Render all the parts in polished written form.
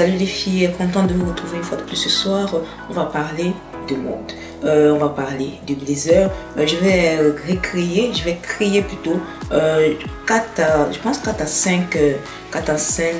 Salut les filles, contente de vous retrouver une fois de plus ce soir. On va parler de mode. On va parler de blazer. Je vais créer plutôt 4 à 5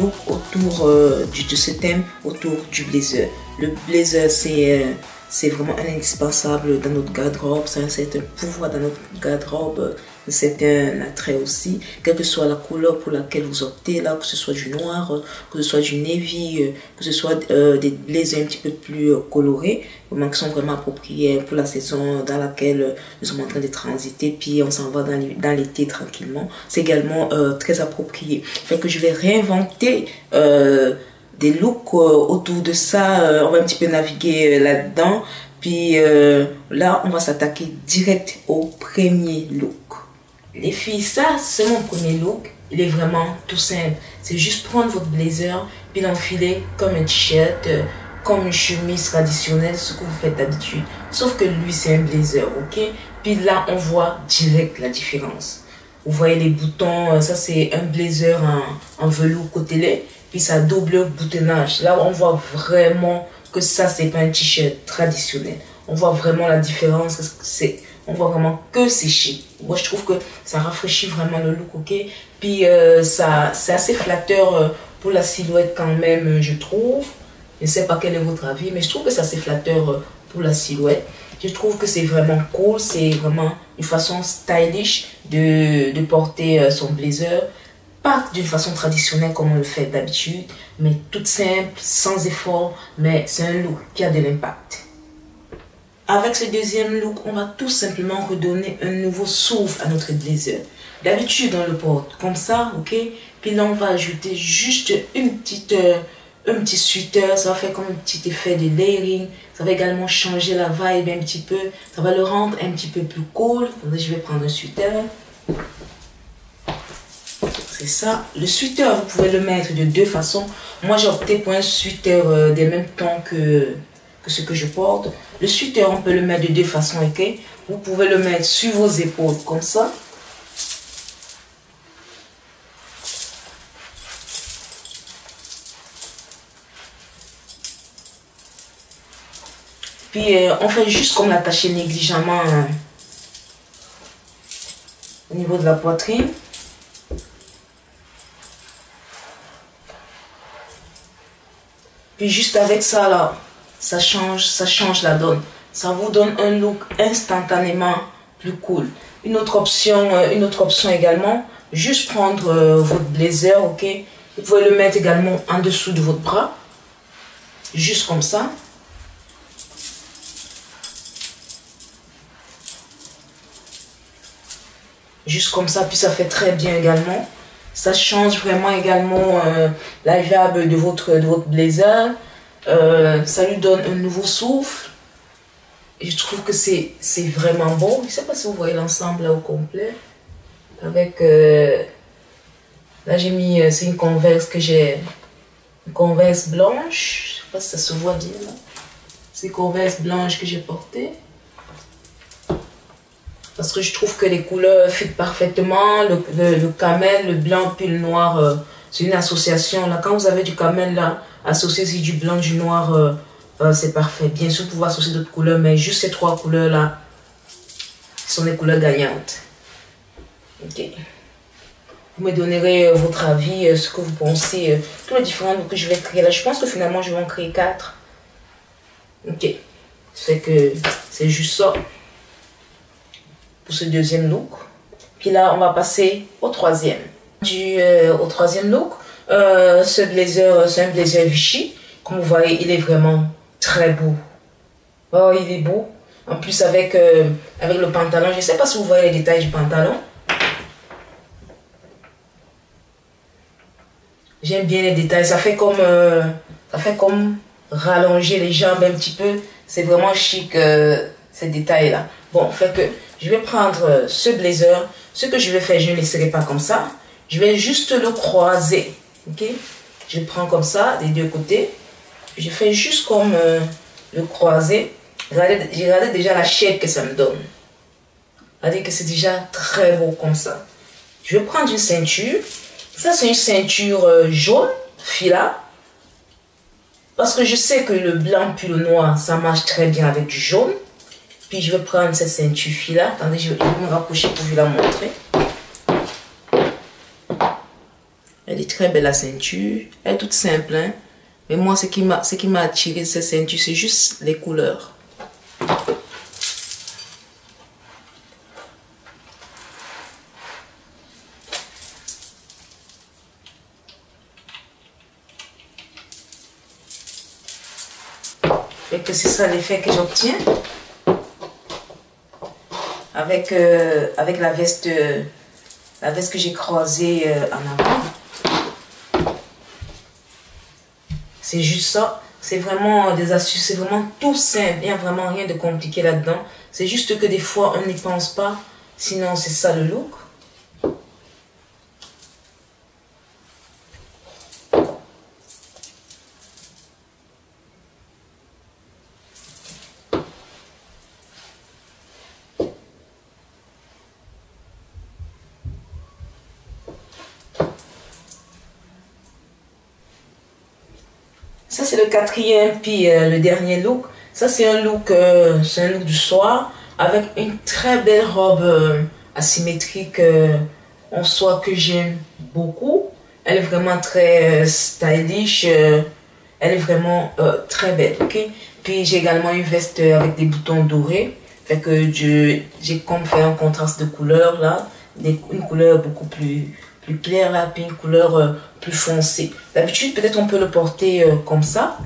looks autour de ce thème, autour du blazer. Le blazer, c'est vraiment un indispensable dans notre garde-robe, c'est un certain pouvoir dans notre garde-robe, c'est un attrait aussi, quelle que soit la couleur pour laquelle vous optez, là, que ce soit du noir, que ce soit du navy, que ce soit des blazers un petit peu plus colorés, vraiment qui sont vraiment appropriés pour la saison dans laquelle nous sommes en train de transiter, puis on s'en va dans l'été tranquillement. C'est également très approprié. Fait que je vais réinventer des looks autour de ça, on va un petit peu naviguer là-dedans, puis là on va s'attaquer direct au premier look. Les filles, ça c'est mon premier look, il est vraiment tout simple, c'est juste prendre votre blazer puis l'enfiler comme un t-shirt, comme une chemise traditionnelle, ce que vous faites d'habitude, sauf que lui c'est un blazer, ok? Puis là on voit direct la différence. Vous voyez les boutons, ça c'est un blazer en velours côtelé, puis ça double boutonnage. Là on voit vraiment que ça c'est pas un t-shirt traditionnel. On voit vraiment la différence, on voit vraiment que c'est chic. Moi je trouve que ça rafraîchit vraiment le look, ok? Puis c'est assez flatteur pour la silhouette quand même, je trouve. Je ne sais pas quel est votre avis, mais je trouve que c'est assez flatteur pour la silhouette. Je trouve que c'est vraiment cool, c'est vraiment une façon stylish de porter son blazer. Pas d'une façon traditionnelle comme on le fait d'habitude, mais toute simple, sans effort, mais c'est un look qui a de l'impact. Avec ce deuxième look, on va tout simplement redonner un nouveau souffle à notre blazer. D'habitude, on le porte comme ça, ok? Puis là, on va ajouter juste un petit sweater, ça va faire comme un petit effet de layering. Ça va également changer la vibe un petit peu. Ça va le rendre un petit peu plus cool. Je vais prendre un sweater. C'est ça. Le sweater, vous pouvez le mettre de deux façons. Moi, j'ai opté pour un sweater des mêmes tons que ce que je porte. Le sweater, on peut le mettre de deux façons, ok? Vous pouvez le mettre sur vos épaules comme ça. Puis on fait juste comme l'attacher négligemment au niveau de la poitrine. Puis juste avec ça là, ça change la donne. Ça vous donne un look instantanément plus cool. Une autre option également, juste prendre votre blazer, ok? Vous pouvez le mettre également en dessous de votre bras. Juste comme ça. Juste comme ça, puis ça fait très bien également. Ça change vraiment également la vibe de votre blazer. Ça lui donne un nouveau souffle. Et je trouve que c'est vraiment bon. Je ne sais pas si vous voyez l'ensemble là au complet. Avec là j'ai mis, c'est une Converse que j'ai, une Converse blanche. Je ne sais pas si ça se voit bien là. C'est une Converse blanche que j'ai portée. Parce que je trouve que les couleurs fit parfaitement. Le camel, le blanc puis le noir, c'est une association. Là, quand vous avez du camel là, associé c'est du blanc, du noir, c'est parfait. Bien sûr, vous pouvez associer d'autres couleurs, mais juste ces trois couleurs là sont des couleurs gagnantes. Ok. Vous me donnerez votre avis, ce que vous pensez, tous les différents looks que je vais créer là. Je pense que finalement, je vais en créer 4. Ok. C'est que c'est juste ça pour ce deuxième look. Puis là on va passer au troisième. Au troisième look, ce blazer, c'est un blazer Vichy. Comme vous voyez, il est vraiment très beau. Oh, il est beau. En plus avec le pantalon, je ne sais pas si vous voyez les détails du pantalon. J'aime bien les détails, ça fait comme rallonger les jambes un petit peu. C'est vraiment chic ces détails là. Bon, fait que je vais prendre ce blazer. Ce que je vais faire, je ne le laisserai pas comme ça. Je vais juste le croiser. Ok? Je le prends comme ça, des deux côtés. Je fais juste comme le croiser. J'ai regardé déjà la shape que ça me donne. Regardez que c'est déjà très beau comme ça. Je vais prendre une ceinture. Ça, c'est une ceinture jaune, fila. Parce que je sais que le blanc puis le noir, ça marche très bien avec du jaune. Puis je vais prendre cette ceinture-là. Attendez, je vais me rapprocher pour vous la montrer. Elle est très belle la ceinture. Elle est toute simple, hein. Mais moi, ce qui m'a attiré de cette ceinture, c'est juste les couleurs. Et que c'est ça l'effet que j'obtiens avec la veste que j'ai croisée en avant. C'est juste ça. C'est vraiment des astuces, c'est vraiment tout simple. Il n'y a vraiment rien de compliqué là-dedans. C'est juste que des fois, on n'y pense pas. Sinon, c'est ça le look. Ça, c'est le quatrième, puis le dernier look. Ça, c'est un look du soir avec une très belle robe asymétrique en soie que j'aime beaucoup. Elle est vraiment très stylish. Elle est vraiment très belle, ok? Puis, j'ai également une veste avec des boutons dorés. Fait que j'ai comme fait un contraste de couleurs là. Une couleur beaucoup plus claire là, puis une couleur plus foncée. D'habitude, peut-être on peut le porter comme ça.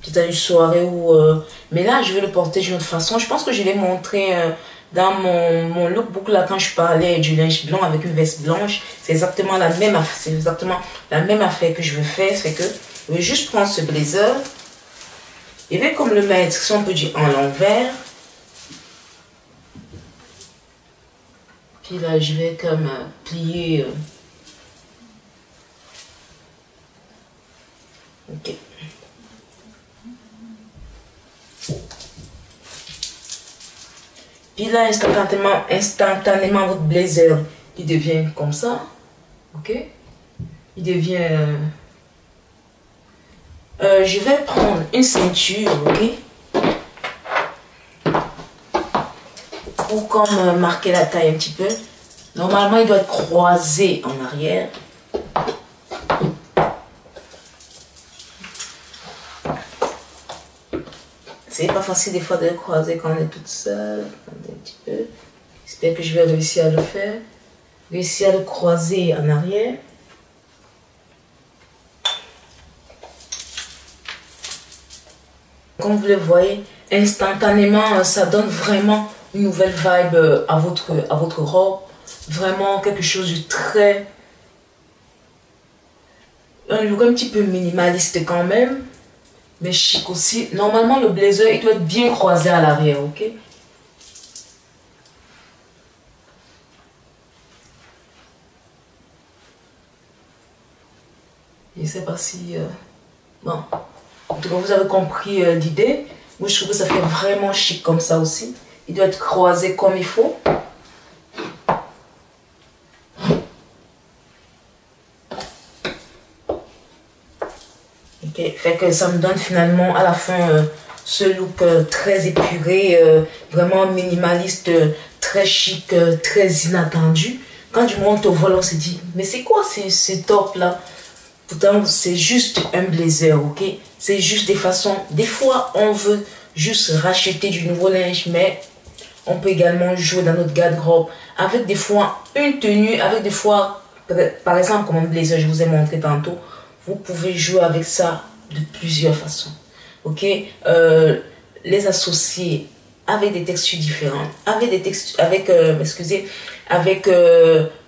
Peut-être à une soirée ou... mais là, je vais le porter d'une autre façon. Je pense que je l'ai montré dans mon lookbook là, quand je parlais du linge blanc avec une veste blanche. C'est exactement la même affaire. C'est exactement la même affaire que je veux faire. C'est que je vais juste prendre ce blazer. Et je vais comme le mettre, si on peut dire, en l'envers. Puis là, je vais comme plier. Ok. Puis là, instantanément, votre blazer, il devient comme ça. Ok. Il devient... je vais prendre une ceinture, ok. Pour comme marquer la taille un petit peu. Normalement, il doit être croisé en arrière. C'est pas facile des fois de le croiser quand on est toute seule. Attendez un petit peu. J'espère que je vais réussir à le faire. Réussir à le croiser en arrière. Comme vous le voyez, instantanément, ça donne vraiment une nouvelle vibe à votre robe. Vraiment quelque chose de très... un look un petit peu minimaliste quand même. Mais chic aussi. Normalement, le blazer, il doit être bien croisé à l'arrière, ok? Je ne sais pas si... Bon. En tout cas, vous avez compris l'idée. Moi, je trouve que ça fait vraiment chic comme ça aussi. Il doit être croisé comme il faut. Okay. Fait que ça me donne finalement à la fin ce look très épuré, vraiment minimaliste, très chic, très inattendu. Quand tu montes au vol, on se dit, mais c'est quoi ces tops là? Pourtant, c'est juste un blazer, ok? C'est juste des façons. Des fois, on veut juste racheter du nouveau linge, mais on peut également jouer dans notre garde-robe avec des fois une tenue, avec des fois, par exemple, comme un blazer, je vous ai montré tantôt. Vous pouvez jouer avec ça de plusieurs façons, ok? Les associer avec des textures différentes, avec des textures, avec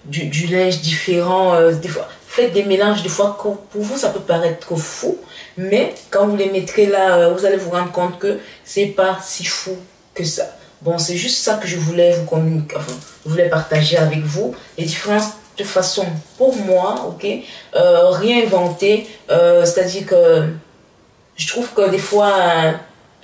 du linge différent, des fois. Faites des mélanges, des fois, pour vous, ça peut paraître trop fou, mais quand vous les mettrez là, vous allez vous rendre compte que c'est pas si fou que ça. Bon, c'est juste ça que je voulais vous communiquer, enfin, je voulais partager avec vous, les différences de façon pour moi, ok, réinventer, c'est-à-dire que je trouve que des fois,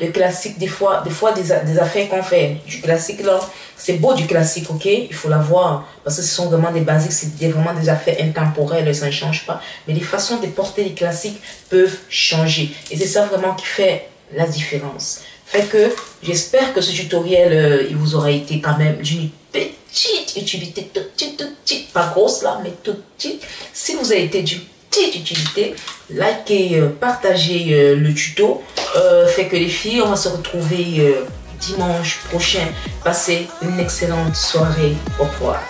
le classique, des fois des affaires qu'on fait. Du classique là, c'est beau du classique, ok? Il faut l'avoir parce que ce sont vraiment des basiques, c'est vraiment des affaires intemporelles, ça ne change pas. Mais les façons de porter les classiques peuvent changer. Et c'est ça vraiment qui fait la différence. Fait que j'espère que ce tutoriel, il vous aura été quand même d'une petite utilité, toute petite, pas grosse là, mais toute petite. Si vous avez été d'une petite utilité, likez, partagez le tuto. Fait que les filles, on va se retrouver dimanche prochain. Passez une excellente soirée. Au revoir.